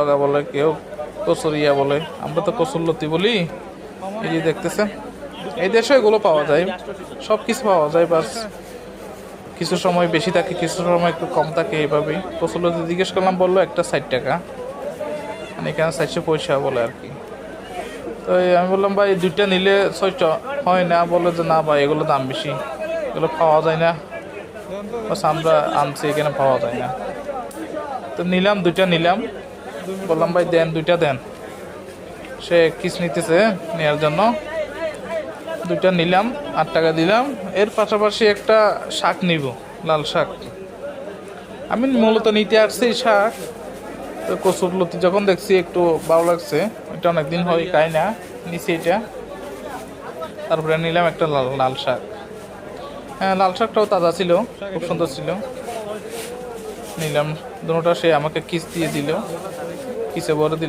লগা বলে, কেউ কচুরিয়া বলে, আমরা তো কচুরলতি বলি। এই যে দেখতেছেন, এই দেশে এগুলো পাওয়া যায়, সব কিছু পাওয়া যায়, বাস কিছু সময় বেশি থাকে, কিছু সময় একটু কম থাকে। এইভাবেই কচুরলতি জিজ্ঞেস করলাম, বললো একটা 60 টাকা, মানে এখানে 400 পয়সা বলে আর কি। তো আমি বললাম ভাই দুইটা নিলে 600 হয় না? বললো যে না ভাই এগুলো দাম বেশি, এগুলো পাওয়া যায় না, বাস আমরা আনছি, এখানে পাওয়া যায় না। তো নিলাম, দুইটা নিলাম, বললাম ভাই দেন, দুইটা দেন। সে কিস নিতেছে নেওয়ার জন্য, দুইটা নিলাম, 8 টাকা দিলাম। এর পাশাপাশি একটা শাক নিব, লাল শাক। আমি মূলত নিতে আসছি শাক, তো কচুরলতি যখন দেখছি একটু ভালো লাগছে, এটা অনেকদিন হয় খাই না, নিছি এটা। তারপরে নিলাম একটা লাল লাল শাক। হ্যাঁ, লাল শাকটাও তাজা ছিল, খুব সুন্দর ছিল। নিলাম দুটোটা, সে আমাকে কিস দিয়ে দিল, কিসে ভরে দিল।